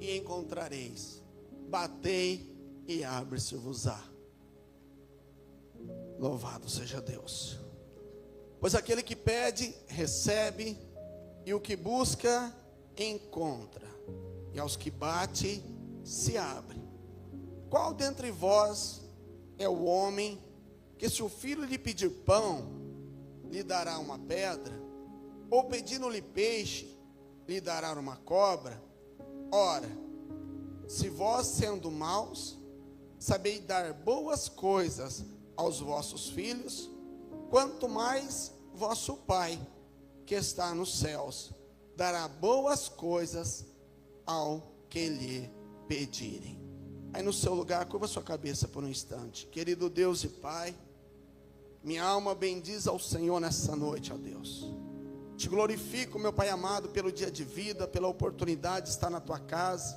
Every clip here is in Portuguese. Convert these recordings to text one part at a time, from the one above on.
e encontrareis. Batei e abre-se-vos-á. Louvado seja Deus. Pois aquele que pede, recebe, e o que busca, encontra, e aos que bate, se abre. Qual dentre vós é o homem que, se o filho lhe pedir pão, lhe dará uma pedra? Ou pedindo-lhe peixe, lhe dará uma cobra? Ora, se vós, sendo maus, sabeis dar boas coisas aos vossos filhos, quanto mais vosso Pai, que está nos céus, dará boas coisas ao que lhe pedirem. Aí no seu lugar, curva sua cabeça por um instante. Querido Deus e Pai, minha alma bendiz ao Senhor nessa noite, ó Deus. Te glorifico, meu Pai amado, pelo dia de vida, pela oportunidade de estar na tua casa,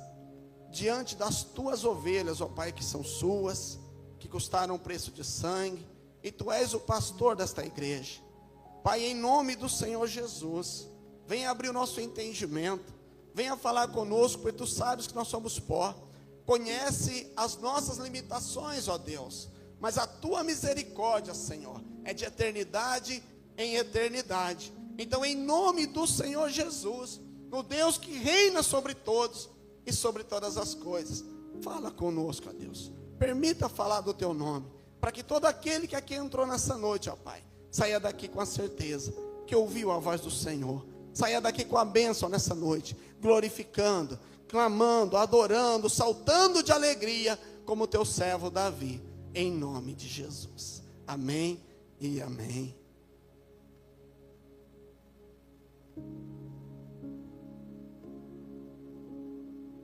diante das tuas ovelhas, ó Pai, que são suas, que custaram o preço de sangue, e tu és o pastor desta igreja. Pai, em nome do Senhor Jesus, venha abrir o nosso entendimento, venha falar conosco, porque tu sabes que nós somos pó, conhece as nossas limitações, ó Deus, mas a tua misericórdia, Senhor, é de eternidade em eternidade. Então, em nome do Senhor Jesus, o Deus que reina sobre todos e sobre todas as coisas, fala conosco, ó Deus, permita falar do teu nome, para que todo aquele que aqui entrou nessa noite, ó Pai, saia daqui com a certeza que ouviu a voz do Senhor, saia daqui com a bênção nessa noite, glorificando, clamando, adorando, saltando de alegria, como teu servo Davi, em nome de Jesus. Amém e amém.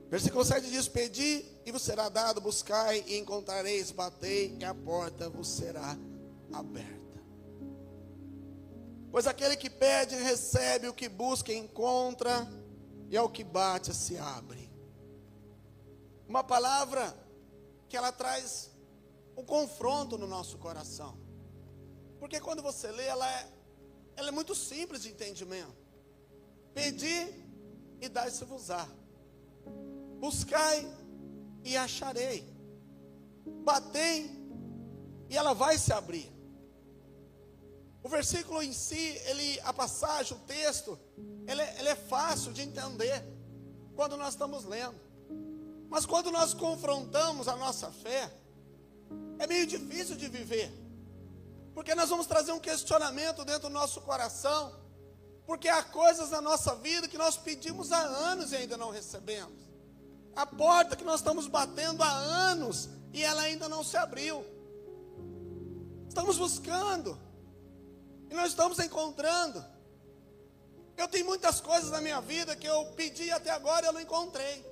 Versículo 7 diz: pedi e vos será dado, buscai e encontrareis, batei e a porta vos será aberta. Pois aquele que pede, recebe, o que busca, encontra, e ao que bate, se abre. Uma palavra que ela traz um confronto no nosso coração, porque quando você lê, ela é muito simples de entendimento. Pedi e dai-se-vos-á, buscai e acharei, batei e ela vai se abrir. O versículo em si, a passagem, o texto, ele é fácil de entender quando nós estamos lendo. Mas quando nós confrontamos a nossa fé, é meio difícil de viver. Porque nós vamos trazer um questionamento dentro do nosso coração. Porque há coisas na nossa vida que nós pedimos há anos e ainda não recebemos. A porta que nós estamos batendo há anos e ela ainda não se abriu. Estamos buscando e não estamos encontrando. Eu tenho muitas coisas na minha vida que eu pedi até agora e eu não encontrei.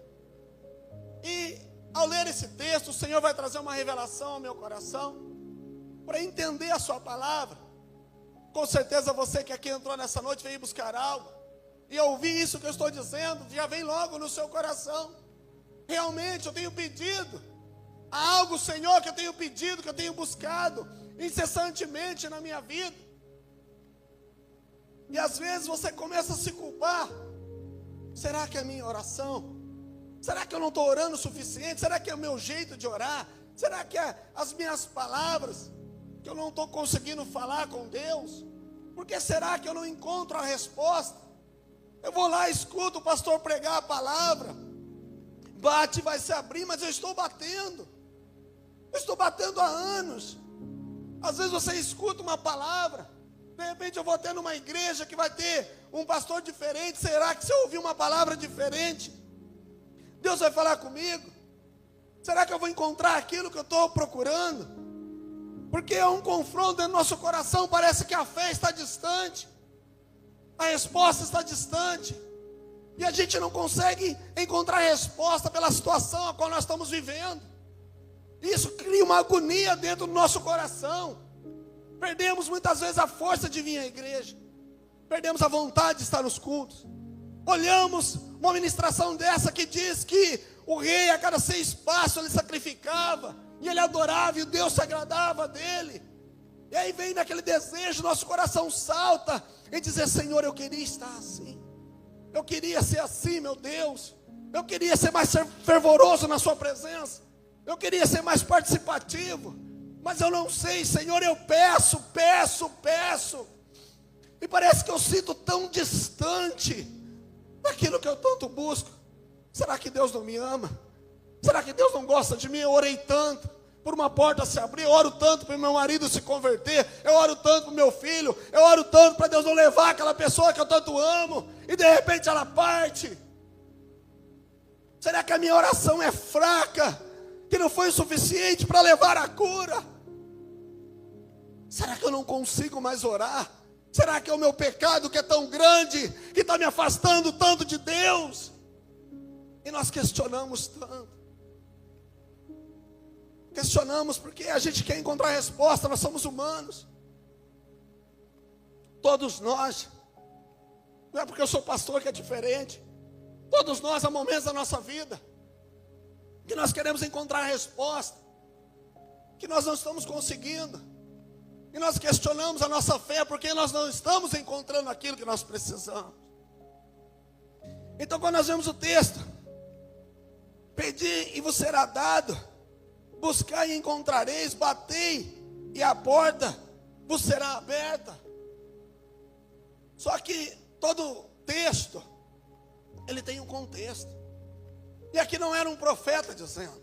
E ao ler esse texto, o Senhor vai trazer uma revelação ao meu coração, para entender a sua palavra. Com certeza você que aqui entrou nessa noite veio buscar algo, e ouvir isso que eu estou dizendo, já vem logo no seu coração. Realmente eu tenho pedido há algo, Senhor, que eu tenho pedido, que eu tenho buscado incessantemente na minha vida. E às vezes você começa a se culpar. Será que é a minha oração? Será que eu não estou orando o suficiente? Será que é o meu jeito de orar? Será que é as minhas palavras que eu não estou conseguindo falar com Deus? Por que será que eu não encontro a resposta? Eu vou lá, escuto o pastor pregar a palavra, bate, vai se abrir, mas eu estou batendo. Eu estou batendo há anos. Às vezes você escuta uma palavra, de repente eu vou ter numa igreja que vai ter um pastor diferente. Será que se eu ouvir uma palavra diferente, Deus vai falar comigo? Será que eu vou encontrar aquilo que eu estou procurando? Porque é um confronto dentro do nosso coração. Parece que a fé está distante, a resposta está distante, e a gente não consegue encontrar resposta pela situação a qual nós estamos vivendo. Isso cria uma agonia dentro do nosso coração. Perdemos muitas vezes a força de vir à igreja, perdemos a vontade de estar nos cultos. Olhamos uma ministração dessa que diz que o rei a cada 6 passos ele sacrificava, e ele adorava, e o Deus se agradava dele. E aí vem naquele desejo, nosso coração salta em dizer: Senhor, eu queria estar assim, eu queria ser assim, meu Deus. Eu queria ser mais fervoroso na sua presença. Eu queria ser mais participativo. Mas eu não sei, Senhor, eu peço. E parece que eu sinto tão distante daquilo que eu tanto busco. Será que Deus não me ama? Será que Deus não gosta de mim? Eu orei tanto por uma porta se abrir, eu oro tanto para o meu marido se converter, eu oro tanto para o meu filho, eu oro tanto para Deus não levar aquela pessoa que eu tanto amo, e de repente ela parte. Será que a minha oração é fraca, que não foi o suficiente para levar a cura? Será que eu não consigo mais orar? Será que é o meu pecado que é tão grande, que está me afastando tanto de Deus? E nós questionamos tanto. Questionamos porque a gente quer encontrar resposta, nós somos humanos. Todos nós. Não é porque eu sou pastor que é diferente. Todos nós, há momentos da nossa vida, que nós queremos encontrar a resposta, que nós não estamos conseguindo. E nós questionamos a nossa fé, porque nós não estamos encontrando aquilo que nós precisamos. Então quando nós vemos o texto, pedi e vos será dado, buscai e encontrareis, batei e a porta vos será aberta. Só que todo texto, ele tem um contexto. E aqui não era um profeta dizendo,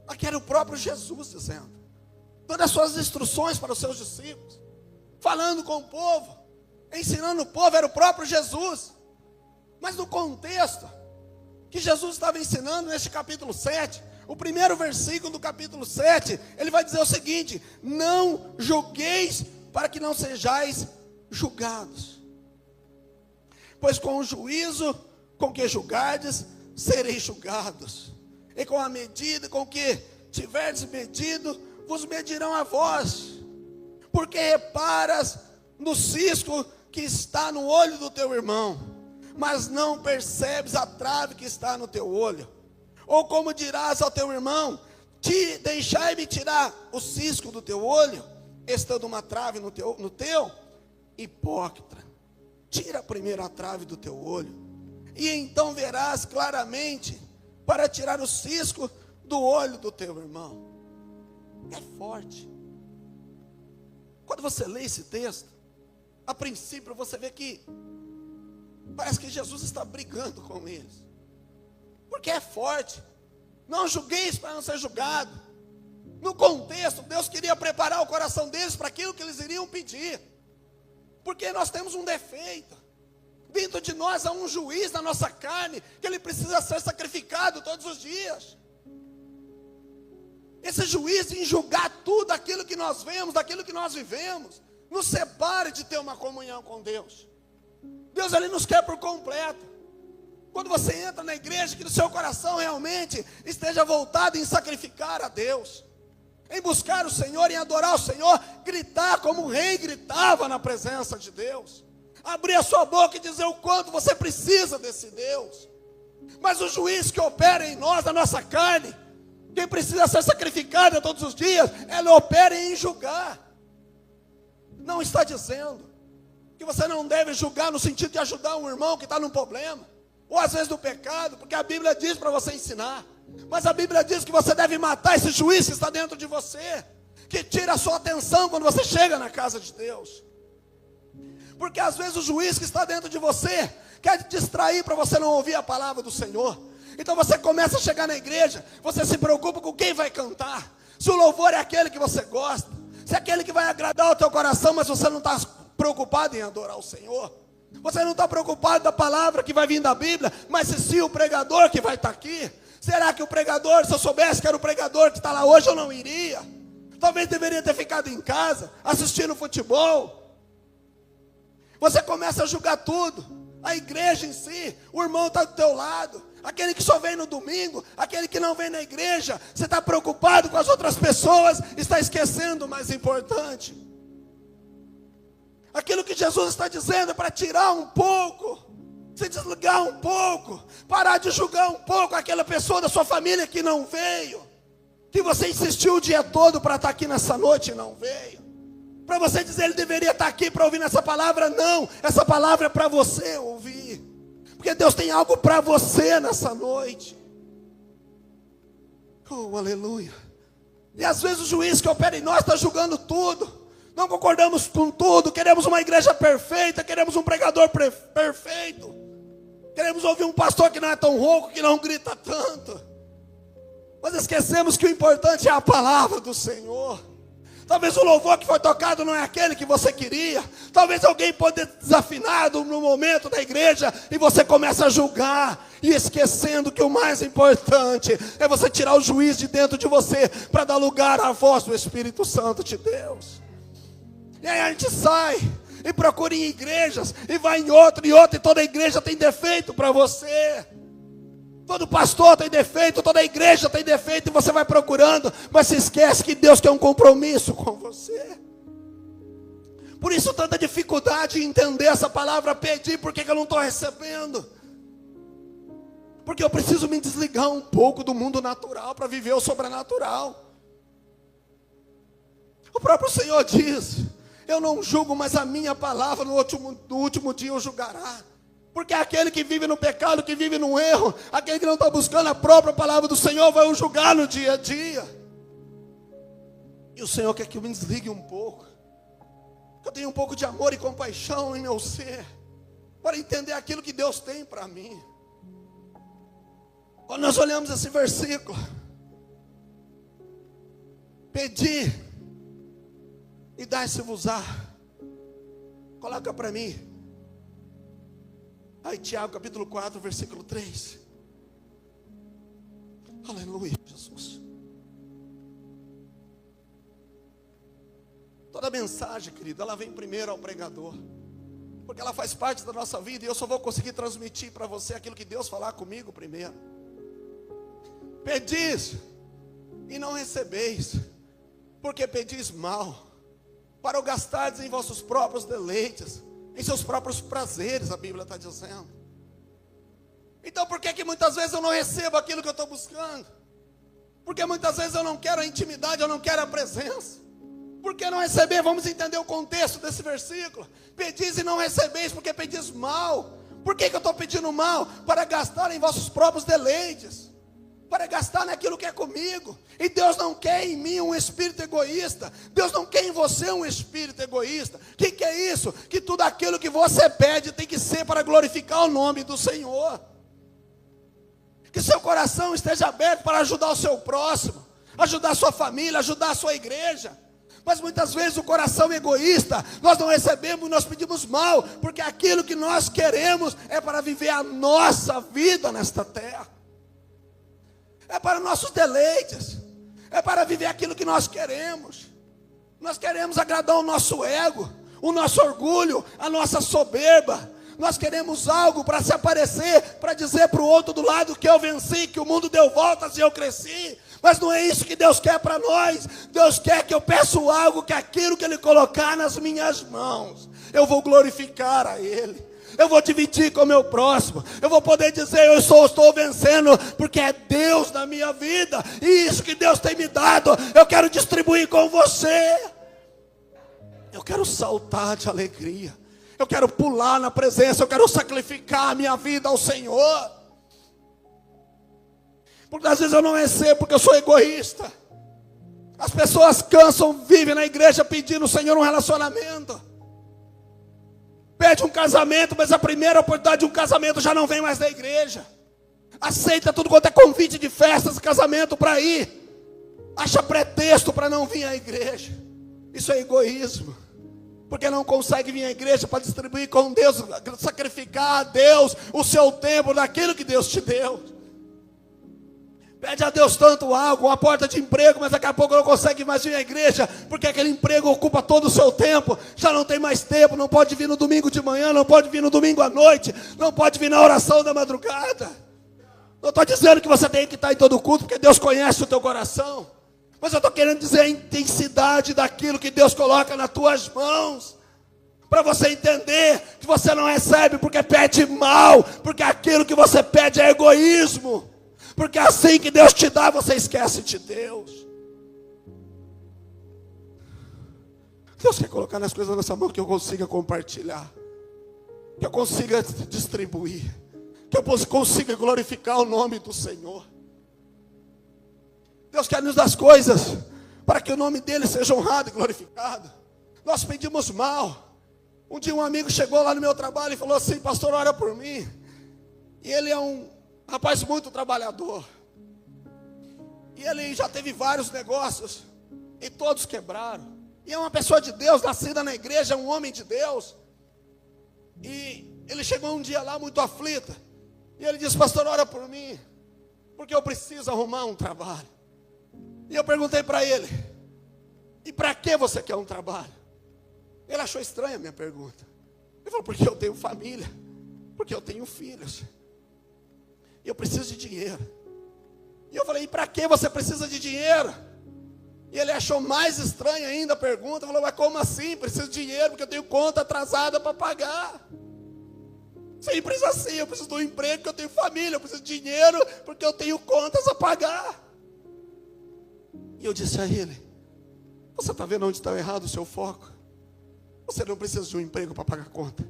aqui era o próprio Jesus dizendo, dando as suas instruções para os seus discípulos, falando com o povo, ensinando o povo, era o próprio Jesus. Mas no contexto que Jesus estava ensinando neste capítulo 7, o primeiro versículo do capítulo 7, ele vai dizer o seguinte: não julgueis para que não sejais julgados, pois com o juízo com que julgardes, sereis julgados, e com a medida com que tiverdes medido, vos medirão a vós, porque reparas no cisco que está no olho do teu irmão, mas não percebes a trave que está no teu olho. Ou como dirás ao teu irmão, deixai-me tirar o cisco do teu olho, estando uma trave no teu, hipócrita, tira primeiro a trave do teu olho, e então verás claramente para tirar o cisco do olho do teu irmão. É forte. Quando você lê esse texto, a princípio você vê que parece que Jesus está brigando com eles, porque é forte. Não julgueis para não ser julgado. No contexto, Deus queria preparar o coração deles para aquilo que eles iriam pedir, porque nós temos um defeito. Dentro de nós há um juiz na nossa carne, que ele precisa ser sacrificado todos os dias. Esse juiz, em julgar tudo aquilo que nós vemos, daquilo que nós vivemos, nos separa de ter uma comunhão com Deus. Deus, ele nos quer por completo. Quando você entra na igreja, que no seu coração realmente esteja voltado em sacrificar a Deus, em buscar o Senhor, em adorar o Senhor, gritar como o rei gritava na presença de Deus, abrir a sua boca e dizer o quanto você precisa desse Deus. Mas o juiz que opera em nós, na nossa carne, quem precisa ser sacrificado todos os dias, ele opera em julgar. Não está dizendo que você não deve julgar no sentido de ajudar um irmão que está num problema, ou às vezes no pecado, porque a Bíblia diz para você ensinar. Mas a Bíblia diz que você deve matar esse juiz que está dentro de você, que tira a sua atenção quando você chega na casa de Deus. Porque às vezes o juiz que está dentro de você quer te distrair para você não ouvir a palavra do Senhor. Então você começa a chegar na igreja, você se preocupa com quem vai cantar, se o louvor é aquele que você gosta, se é aquele que vai agradar o teu coração, mas você não está preocupado em adorar o Senhor. Você não está preocupado da palavra que vai vir da Bíblia, mas se o pregador que vai estar aqui. Será que o pregador, se eu soubesse que era o pregador que está lá hoje, eu não iria? Talvez deveria ter ficado em casa, assistindo futebol. Você começa a julgar tudo, a igreja em si, o irmão está do teu lado, aquele que só vem no domingo, aquele que não vem na igreja. Você está preocupado com as outras pessoas, está esquecendo o mais importante. Aquilo que Jesus está dizendo é para tirar um pouco, se desligar um pouco, parar de julgar um pouco aquela pessoa da sua família que não veio, que você insistiu o dia todo para estar aqui nessa noite e não veio. Para você dizer, ele deveria estar aqui para ouvir essa palavra. Não, essa palavra é para você ouvir. Porque Porque Deus tem algo para você nessa noite. Oh, aleluia. E às vezes o juiz que opera em nós está julgando tudo. Não concordamos com tudo. Queremos uma igreja perfeita. Queremos um pregador perfeito. Queremos ouvir um pastor que não é tão rouco, que não grita tanto. Mas esquecemos que o importante é a palavra do Senhor. Talvez o louvor que foi tocado não é aquele que você queria. Talvez alguém pode ter desafinado no momento da igreja e você começa a julgar, e esquecendo que o mais importante é você tirar o juiz de dentro de você para dar lugar à voz do Espírito Santo de Deus. E aí a gente sai e procura em igrejas e vai em outra, e toda igreja tem defeito para você. Todo pastor tem defeito, toda igreja tem defeito, e você vai procurando, mas se esquece que Deus quer um compromisso com você. Por isso tanta dificuldade em entender essa palavra pedir. Por que eu não estou recebendo? Porque eu preciso me desligar um pouco do mundo natural para viver o sobrenatural. O próprio Senhor diz: eu não julgo, mas a minha palavra no último dia o julgará. Porque aquele que vive no pecado, que vive no erro, aquele que não está buscando a própria palavra do Senhor, vai o julgar no dia a dia. E o Senhor quer que eu me desligue um pouco, que eu tenha um pouco de amor e compaixão em meu ser, para entender aquilo que Deus tem para mim. Quando nós olhamos esse versículo, pedi e dai-se-vos-á. Coloca para mim aí Tiago capítulo 4, versículo 3. Aleluia, Jesus. Toda mensagem, querido, ela vem primeiro ao pregador, porque ela faz parte da nossa vida, e eu só vou conseguir transmitir para você aquilo que Deus falar comigo primeiro. Pedis e não recebeis, porque pedis mal, para o gastardes em vossos próprios deleites, em seus próprios prazeres, a Bíblia está dizendo. Então por que muitas vezes eu não recebo aquilo que eu estou buscando? Porque muitas vezes eu não quero a intimidade, eu não quero a presença. Por que não receber? Vamos entender o contexto desse versículo. Pedis e não recebeis, porque pedis mal. Por que eu estou pedindo mal? Para gastar em vossos próprios deleites, para gastar naquilo que é comigo. E Deus não quer em mim um espírito egoísta. Deus não quer em você um espírito egoísta. O que é isso? Que tudo aquilo que você pede tem que ser para glorificar o nome do Senhor. Que seu coração esteja aberto para ajudar o seu próximo, ajudar a sua família, ajudar a sua igreja. Mas muitas vezes o coração egoísta, nós não recebemos, nós pedimos mal, porque aquilo que nós queremos é para viver a nossa vida nesta terra. É para nossos deleites, é para viver aquilo que nós queremos. Nós queremos agradar o nosso ego, o nosso orgulho, a nossa soberba. Nós queremos algo para se aparecer, para dizer para o outro do lado que eu venci, que o mundo deu voltas e eu cresci. Mas não é isso que Deus quer para nós. Deus quer que eu peça algo, que aquilo que Ele colocar nas minhas mãos, eu vou glorificar a Ele. Eu vou dividir com o meu próximo. Eu vou poder dizer: eu estou vencendo, porque é Deus na minha vida. E isso que Deus tem me dado, eu quero distribuir com você. Eu quero saltar de alegria. Eu quero pular na presença. Eu quero sacrificar a minha vida ao Senhor. Porque às vezes eu não recebo, porque eu sou egoísta. As pessoas cansam, vivem na igreja pedindo ao Senhor um relacionamento. Pede um casamento, mas a primeira oportunidade de um casamento já não vem mais da igreja. Aceita tudo quanto é convite de festas, casamento para ir. Acha pretexto para não vir à igreja. Isso é egoísmo. Porque não consegue vir à igreja para distribuir com Deus, sacrificar a Deus o seu tempo naquilo que Deus te deu. Pede a Deus tanto algo, uma porta de emprego, mas daqui a pouco não consegue mais vir à igreja, porque aquele emprego ocupa todo o seu tempo, já não tem mais tempo, não pode vir no domingo de manhã, não pode vir no domingo à noite, não pode vir na oração da madrugada. Não estou dizendo que você tem que estar em todo culto, porque Deus conhece o teu coração, mas eu estou querendo dizer a intensidade daquilo que Deus coloca nas tuas mãos, para você entender que você não recebe porque pede mal, porque aquilo que você pede é egoísmo. Porque assim que Deus te dá, você esquece de Deus. Deus quer colocar nas coisas nessa mão que eu consiga compartilhar, que eu consiga distribuir, que eu consiga glorificar o nome do Senhor. Deus quer nos dar as coisas para que o nome dele seja honrado e glorificado. Nós pedimos mal. Um dia um amigo chegou lá no meu trabalho e falou assim: pastor, ora por mim. E ele é um rapaz muito trabalhador. E ele já teve vários negócios e todos quebraram. E é uma pessoa de Deus, nascida na igreja, é um homem de Deus. E ele chegou um dia lá muito aflito. E ele disse: pastor, ora por mim, porque eu preciso arrumar um trabalho. E eu perguntei para ele: e para que você quer um trabalho? Ele achou estranha a minha pergunta. Ele falou: porque eu tenho família, porque eu tenho filhos, e eu preciso de dinheiro. E eu falei: e para que você precisa de dinheiro? E ele achou mais estranha ainda a pergunta. Falou: mas como assim? Preciso de dinheiro porque eu tenho conta atrasada para pagar. Simples assim, eu preciso de um emprego porque eu tenho família, eu preciso de dinheiro porque eu tenho contas a pagar. E eu disse a ele: você está vendo onde está errado o seu foco? Você não precisa de um emprego para pagar conta.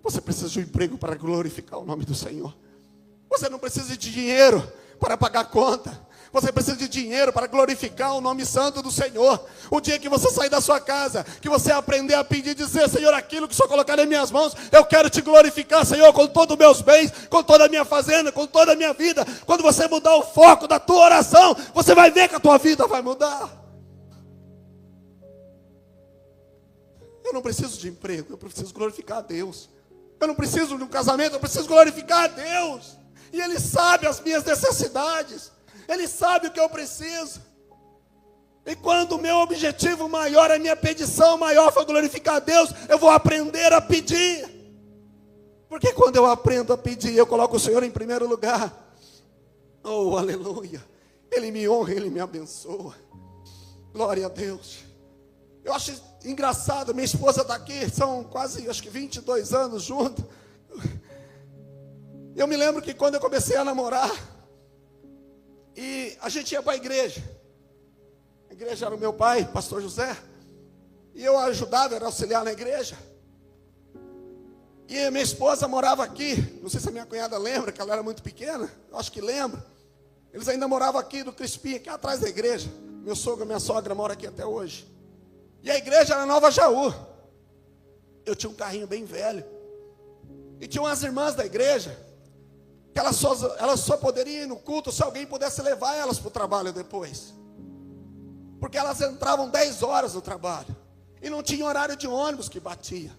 Você precisa de um emprego para glorificar o nome do Senhor. Você não precisa de dinheiro para pagar conta. Você precisa de dinheiro para glorificar o nome santo do Senhor. O dia que você sair da sua casa, que você aprender a pedir e dizer: Senhor, aquilo que o Senhor colocar em minhas mãos, eu quero te glorificar, Senhor, com todos os meus bens, com toda a minha fazenda, com toda a minha vida. Quando você mudar o foco da tua oração, você vai ver que a tua vida vai mudar. Eu não preciso de emprego, eu preciso glorificar a Deus. Eu não preciso de um casamento, eu preciso glorificar a Deus. E Ele sabe as minhas necessidades. Ele sabe o que eu preciso. E quando o meu objetivo maior, a minha petição maior for glorificar a Deus, eu vou aprender a pedir. Porque quando eu aprendo a pedir, eu coloco o Senhor em primeiro lugar. Oh, aleluia. Ele me honra, Ele me abençoa. Glória a Deus. Eu acho engraçado, minha esposa está aqui, são quase, acho que 22 anos juntos. Eu me lembro que quando eu comecei a namorar, e a gente ia para a igreja era o meu pai, pastor José, e eu ajudava, era auxiliar na igreja. E minha esposa morava aqui, não sei se a minha cunhada lembra, que ela era muito pequena, eu acho que lembra. Eles ainda moravam aqui do Crispim, aqui atrás da igreja. Meu sogro e minha sogra moram aqui até hoje. E a igreja era Nova Jaú. Eu tinha um carrinho bem velho. E tinha umas irmãs da igreja que elas só poderiam ir no culto se alguém pudesse levar elas para o trabalho depois. Porque elas entravam 10 horas no trabalho. E não tinha horário de ônibus que batia.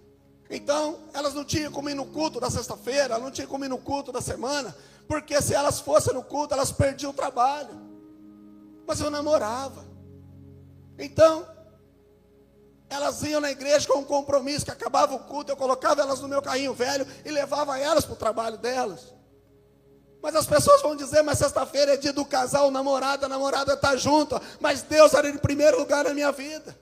Então, elas não tinham como ir no culto da sexta-feira, não tinham como ir no culto da semana. Porque se elas fossem no culto, elas perdiam o trabalho. Mas eu namorava. Então, elas iam na igreja com um compromisso, que acabava o culto, eu colocava elas no meu carrinho velho e levava elas para o trabalho delas. Mas as pessoas vão dizer: mas sexta-feira é dia do casal, a namorada está junto. Mas Deus era em primeiro lugar na minha vida.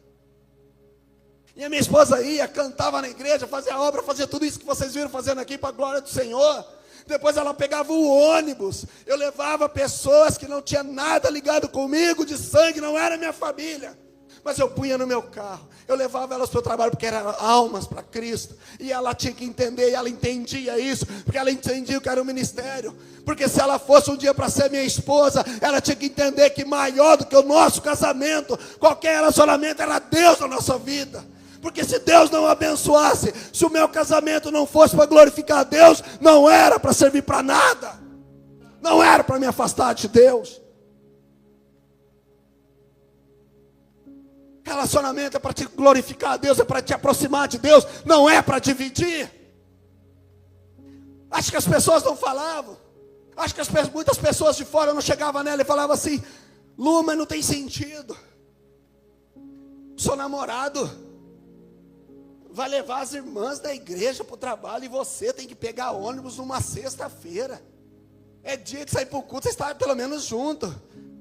E a minha esposa ia, cantava na igreja, fazia obra, fazia tudo isso que vocês viram fazendo aqui para a glória do Senhor. Depois ela pegava o ônibus, eu levava pessoas que não tinham nada ligado comigo, de sangue, não era minha família. Mas eu punha no meu carro, eu levava elas para o trabalho, porque eram almas para Cristo. E ela tinha que entender, e ela entendia isso, porque ela entendia o que era o ministério. Porque se ela fosse um dia para ser minha esposa, ela tinha que entender que maior do que o nosso casamento, qualquer relacionamento, era Deus na nossa vida. Porque se Deus não abençoasse, se o meu casamento não fosse para glorificar a Deus, não era para servir para nada. Não era para me afastar de Deus. Relacionamento é para te glorificar a Deus, é para te aproximar de Deus, não é para dividir. Acho que as pessoas não falavam. Acho que muitas pessoas de fora não chegavam nela e falavam assim: Lu, mas não tem sentido. Seu namorado vai levar as irmãs da igreja para o trabalho e você tem que pegar ônibus numa sexta-feira. É dia de sair para o culto, você está pelo menos junto.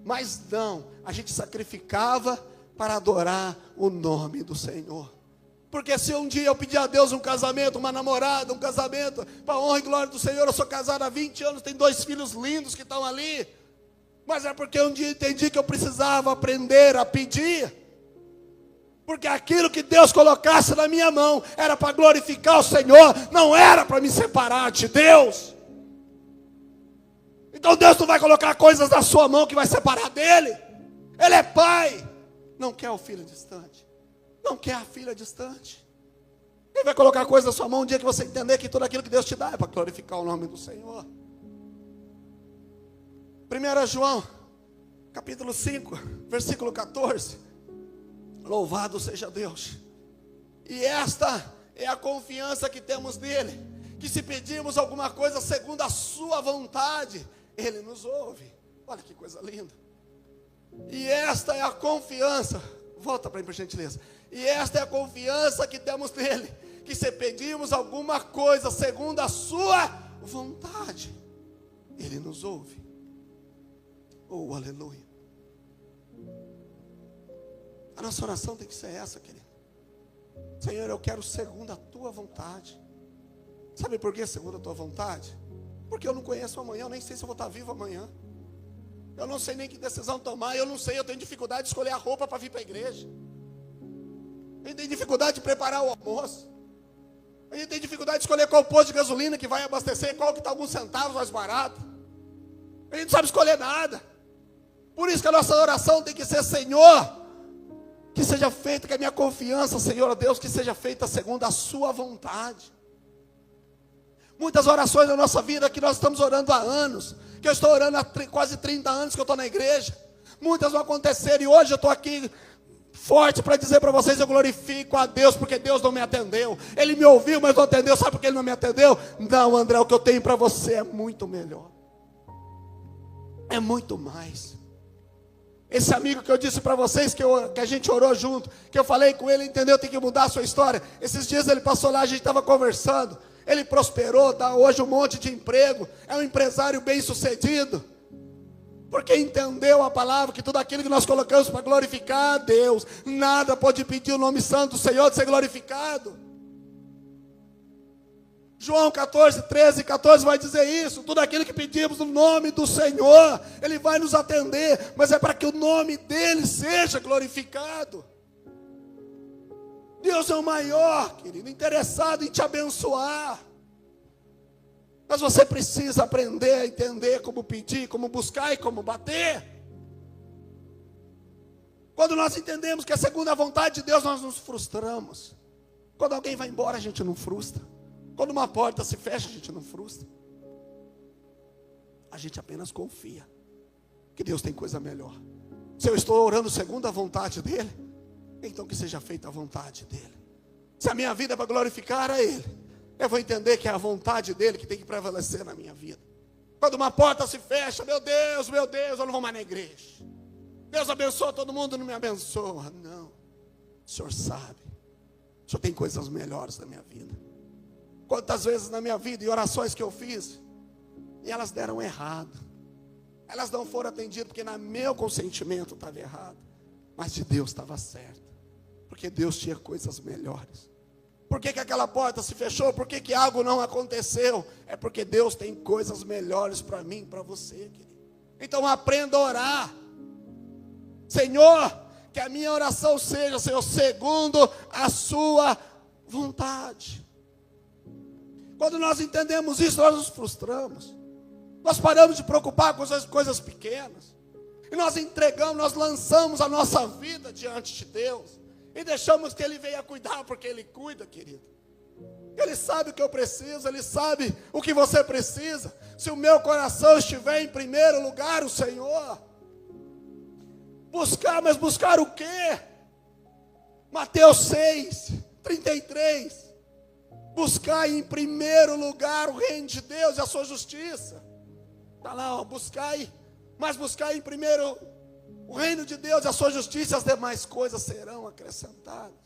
Mas não, a gente sacrificava para adorar o nome do Senhor. Porque se um dia eu pedir a Deus um casamento, uma namorada, um casamento, para a honra e glória do Senhor, eu sou casado há 20 anos, tenho 2 filhos lindos que estão ali. Mas é porque um dia entendi que eu precisava aprender a pedir. Porque aquilo que Deus colocasse na minha mão era para glorificar o Senhor, não era para me separar de Deus. Então Deus não vai colocar coisas na sua mão que vai separar dele. Ele é pai. Não quer o filho distante. Não quer a filha distante. Ele vai colocar coisas na sua mão um dia que você entender que tudo aquilo que Deus te dá é para glorificar o nome do Senhor. 1 João, capítulo 5, versículo 14. Louvado seja Deus. E esta é a confiança que temos nele, que se pedirmos alguma coisa segundo a sua vontade, ele nos ouve. Olha que coisa linda. E esta é a confiança, volta para mim por gentileza. E esta é a confiança que temos nele, que se pedimos alguma coisa segundo a sua vontade, ele nos ouve. Oh, aleluia. A nossa oração tem que ser essa, querido. Senhor, eu quero segundo a tua vontade. Sabe por que segundo a tua vontade? Porque eu não conheço amanhã, eu nem sei se eu vou estar vivo amanhã. Eu não sei nem que decisão tomar, eu não sei, eu tenho dificuldade de escolher a roupa para vir para a igreja. Eu tenho dificuldade de preparar o almoço. Eu tenho dificuldade de escolher qual posto de gasolina que vai abastecer, qual que está alguns centavos mais barato. A gente não sabe escolher nada. Por isso que a nossa oração tem que ser: Senhor, que seja feita, que a minha confiança, Senhor Deus, que seja feita segundo a sua vontade. Muitas orações na nossa vida que nós estamos orando há anos, que eu estou orando há quase 30 anos que eu estou na igreja. Muitas vão acontecer e hoje eu estou aqui forte para dizer para vocês: eu glorifico a Deus porque Deus não me atendeu. Ele me ouviu, mas não atendeu. Sabe por que ele não me atendeu? Não, André, o que eu tenho para você é muito melhor. É muito mais. Esse amigo que eu disse para vocês que a gente orou junto, que eu falei com ele, entendeu? Tem que mudar a sua história. Esses dias ele passou lá, a gente estava conversando. Ele prosperou, dá hoje um monte de emprego. É um empresário bem sucedido. Porque entendeu a palavra, que tudo aquilo que nós colocamos para glorificar a Deus, nada pode impedir o nome santo do Senhor de ser glorificado. João 14, 13 e 14 vai dizer isso. Tudo aquilo que pedimos no nome do Senhor, Ele vai nos atender. Mas é para que o nome dEle seja glorificado. Deus é o maior, querido, interessado em te abençoar. Mas você precisa aprender a entender como pedir, como buscar e como bater. Quando nós entendemos que é segundo a vontade de Deus, nós nos frustramos. Quando alguém vai embora, a gente não frustra. Quando uma porta se fecha, a gente não frustra. A gente apenas confia que Deus tem coisa melhor. Se eu estou orando segundo a vontade dEle, então que seja feita a vontade dEle. Se a minha vida é para glorificar a Ele, eu vou entender que é a vontade dEle que tem que prevalecer na minha vida. Quando uma porta se fecha, meu Deus, eu não vou mais na igreja. Deus abençoa todo mundo, não me abençoa. Não, o Senhor sabe. O Senhor tem coisas melhores na minha vida. Quantas vezes na minha vida, e orações que eu fiz, e elas deram errado. Elas não foram atendidas porque no meu consentimento estava errado. Mas de Deus estava certo. Porque Deus tinha coisas melhores. Por que aquela porta se fechou? Por que algo não aconteceu? É porque Deus tem coisas melhores para mim, para você, querido. Então aprenda a orar. Senhor, que a minha oração seja, Senhor, segundo a sua vontade. Quando nós entendemos isso, nós nos frustramos. Nós paramos de preocupar com as coisas pequenas. E nós entregamos, nós lançamos a nossa vida diante de Deus. E deixamos que Ele venha cuidar, porque Ele cuida, querido. Ele sabe o que eu preciso, Ele sabe o que você precisa. Se o meu coração estiver em primeiro lugar, o Senhor. Buscar, mas buscar o quê? Mateus 6, 33. Buscar em primeiro lugar o reino de Deus e a sua justiça. Está lá, ó, buscai, mas buscai em primeiro o reino de Deus e a sua justiça, e as demais coisas serão acrescentadas.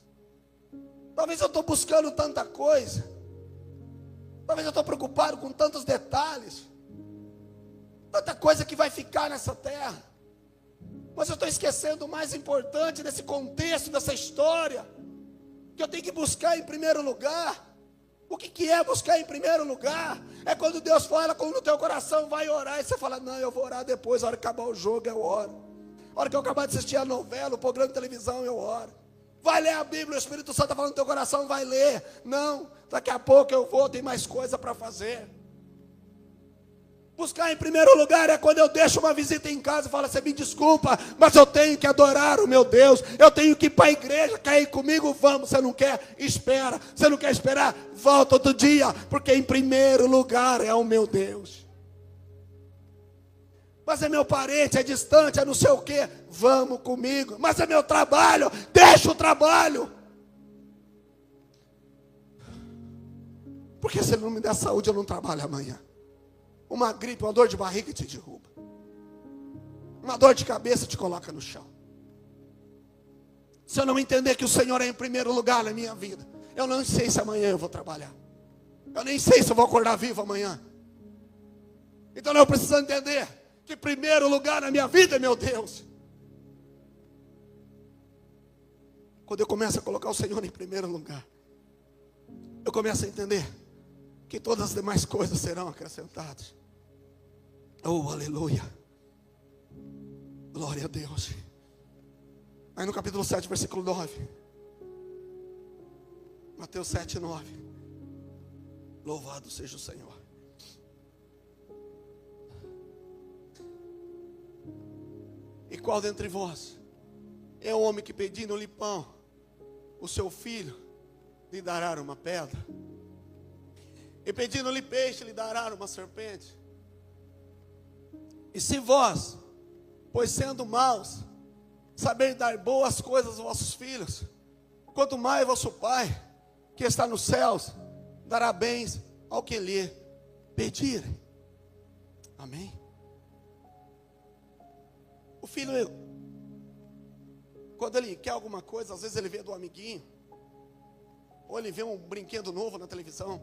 Talvez eu estou buscando tanta coisa. Talvez eu estou preocupado com tantos detalhes. Tanta coisa que vai ficar nessa terra. Mas eu estou esquecendo o mais importante desse contexto, dessa história. Que eu tenho que buscar em primeiro lugar. O que é buscar em primeiro lugar? É quando Deus fala, quando o teu coração vai orar, e você fala: não, eu vou orar depois, a hora que acabar o jogo eu oro. A hora que eu acabar de assistir a novela, o programa de televisão, eu oro. Vai ler a Bíblia, o Espírito Santo está falando no teu coração, vai ler. Não, daqui a pouco eu vou, tem mais coisa para fazer. Buscar em primeiro lugar é quando eu deixo uma visita em casa e falo, você me desculpa, mas eu tenho que adorar o meu Deus, eu tenho que ir para a igreja, quer ir comigo? Vamos. Você não quer? Espera. Você não quer esperar? Volta outro dia, porque em primeiro lugar é o meu Deus. Mas é meu parente, é distante, é não sei o quê. Vamos comigo. Mas é meu trabalho, deixa o trabalho. Porque se ele não me der saúde, eu não trabalho amanhã. Uma gripe, uma dor de barriga te derruba. Uma dor de cabeça te coloca no chão. Se eu não entender que o Senhor é em primeiro lugar na minha vida, eu não sei se amanhã eu vou trabalhar. Eu nem sei se eu vou acordar vivo amanhã. Então eu preciso entender que em primeiro lugar na minha vida é meu Deus. Quando eu começo a colocar o Senhor em primeiro lugar, eu começo a entender que todas as demais coisas serão acrescentadas. Oh, aleluia. Glória a Deus. Aí no capítulo 7, versículo 9. Mateus 7, 9. Louvado seja o Senhor. E qual dentre vós é o homem que, pedindo-lhe pão, o seu filho lhe dará uma pedra? E pedindo-lhe peixe, lhe dará uma serpente? E se vós, pois sendo maus, sabeis dar boas coisas aos vossos filhos, quanto mais vosso Pai, que está nos céus, dará bens ao que lhe pedirem. Amém? O filho, quando ele quer alguma coisa, às vezes ele vê do amiguinho, ou ele vê um brinquedo novo na televisão,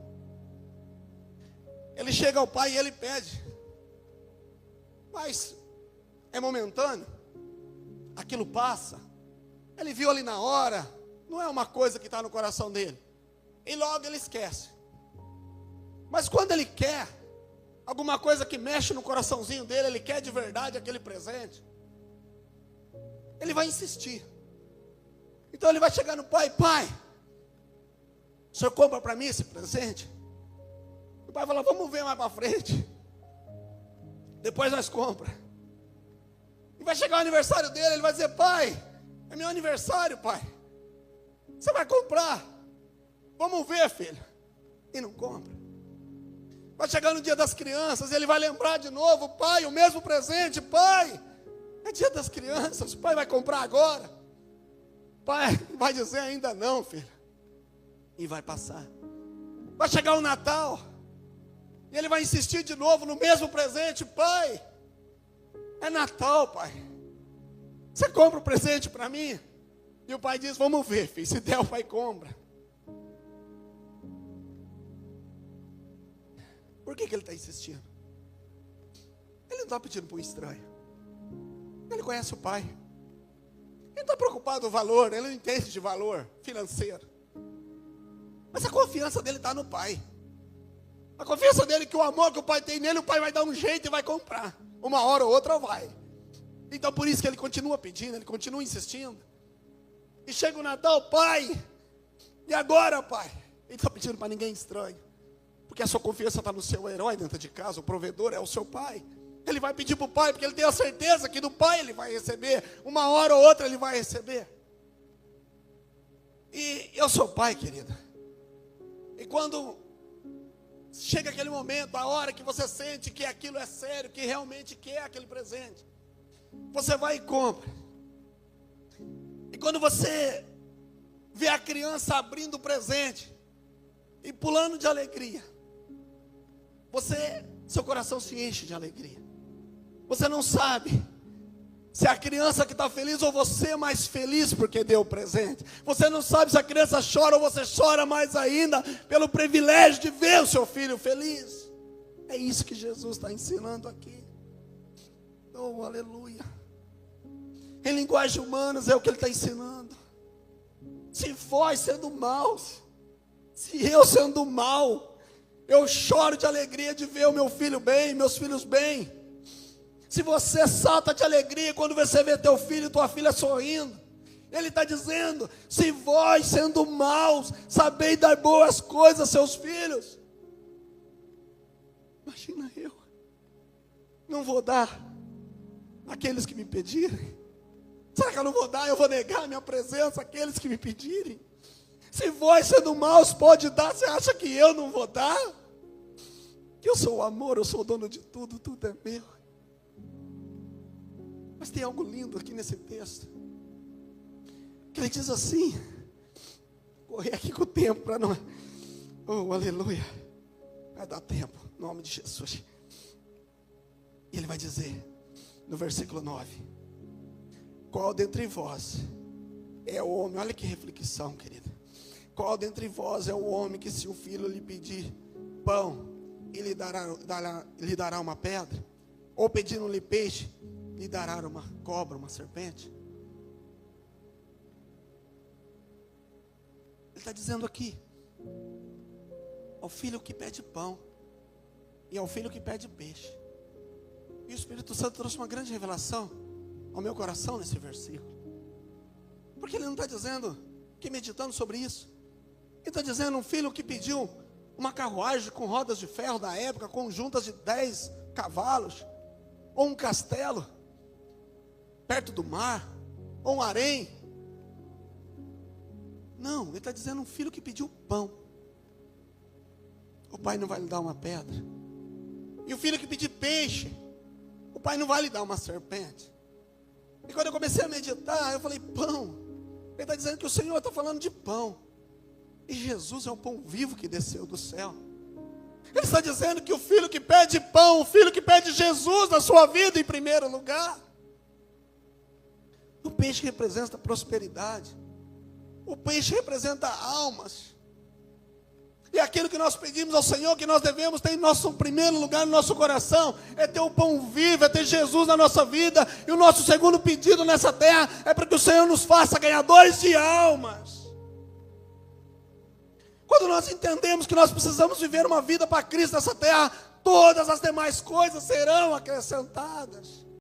ele chega ao pai e ele pede, mas é momentâneo, aquilo passa, ele viu ali na hora, não é uma coisa que está no coração dele, e logo ele esquece. Mas quando ele quer alguma coisa que mexe no coraçãozinho dele, ele quer de verdade aquele presente, ele vai insistir. Então ele vai chegar no pai: pai, o senhor compra para mim esse presente? O pai fala: vamos ver mais para frente, depois nós compramos. E vai chegar o aniversário dele, ele vai dizer: pai, é meu aniversário, pai, você vai comprar? Vamos ver, filho. E não compra. Vai chegar no dia das crianças, ele vai lembrar de novo: pai, o mesmo presente, pai, é dia das crianças, o pai vai comprar agora. Pai vai dizer: ainda não, filho. E vai passar. Vai chegar o Natal, e ele vai insistir de novo no mesmo presente: pai, é Natal, pai, você compra o presente para mim? E o pai diz: vamos ver, filho, se der o pai compra. Por que ele está insistindo? Ele não está pedindo para um estranho, ele conhece o pai. Ele não está preocupado com o valor, ele não entende de valor financeiro. Mas a confiança dele está no pai. A confiança dele que o amor que o pai tem nele, o pai vai dar um jeito e vai comprar. Uma hora ou outra vai. Então por isso que ele continua pedindo, ele continua insistindo. E chega o Natal: pai, e agora, pai? Ele está pedindo para ninguém estranho, porque a sua confiança está no seu herói dentro de casa, o provedor é o seu pai. Ele vai pedir para o pai, porque ele tem a certeza que do pai ele vai receber. Uma hora ou outra ele vai receber. E eu sou pai, querida. E quando chega aquele momento, a hora que você sente que aquilo é sério, que realmente quer aquele presente, você vai e compra. E quando você vê a criança abrindo o presente e pulando de alegria, seu coração se enche de alegria. Você não sabe se é a criança que está feliz ou você é mais feliz porque deu o presente. Você não sabe se a criança chora ou você chora mais ainda pelo privilégio de ver o seu filho feliz. É isso que Jesus está ensinando aqui. Oh, aleluia. Em linguagem humana é o que ele está ensinando. Se vós sendo maus, se eu sendo mau, eu choro de alegria de ver o meu filho bem, meus filhos bem. Se você salta de alegria quando você vê teu filho e tua filha sorrindo, ele está dizendo: se vós sendo maus, sabeis dar boas coisas aos seus filhos. Imagina eu, não vou dar àqueles que me pedirem? Será que eu não vou dar? Eu vou negar a minha presença àqueles que me pedirem? Se vós, sendo maus, pode dar, você acha que eu não vou dar? Que eu sou o amor, eu sou o dono de tudo, tudo é meu. Mas tem algo lindo aqui nesse texto, que ele diz assim, correr aqui com o tempo para não... Oh, aleluia. Vai dar tempo, em nome de Jesus. E ele vai dizer, no versículo 9, qual dentre vós é o homem, olha que reflexão, querida. Qual dentre vós é o homem que, se o filho lhe pedir pão, ele lhe dará uma pedra? Ou pedindo-lhe peixe, lhe dará uma cobra, uma serpente? Ele está dizendo aqui, ao filho que pede pão e ao filho que pede peixe. E o Espírito Santo trouxe uma grande revelação ao meu coração nesse versículo. Porque ele não está dizendo, que meditando sobre isso, ele está dizendo um filho que pediu uma carruagem com rodas de ferro da época, com juntas de 10 cavalos, ou um castelo perto do mar, ou um harém. Não, ele está dizendo um filho que pediu pão. O pai não vai lhe dar uma pedra. E o filho que pedir peixe, o pai não vai lhe dar uma serpente. E quando eu comecei a meditar, eu falei, pão. Ele está dizendo que o Senhor está falando de pão. E Jesus é o pão vivo que desceu do céu. Ele está dizendo que o filho que pede pão, o filho que pede Jesus na sua vida em primeiro lugar. O peixe representa prosperidade. O peixe representa almas. E aquilo que nós pedimos ao Senhor, que nós devemos ter em nosso primeiro lugar, no nosso coração, é ter o pão vivo, é ter Jesus na nossa vida. E o nosso segundo pedido nessa terra é para que o Senhor nos faça ganhadores de almas. Quando nós entendemos que nós precisamos viver uma vida para Cristo nessa terra, todas as demais coisas serão acrescentadas.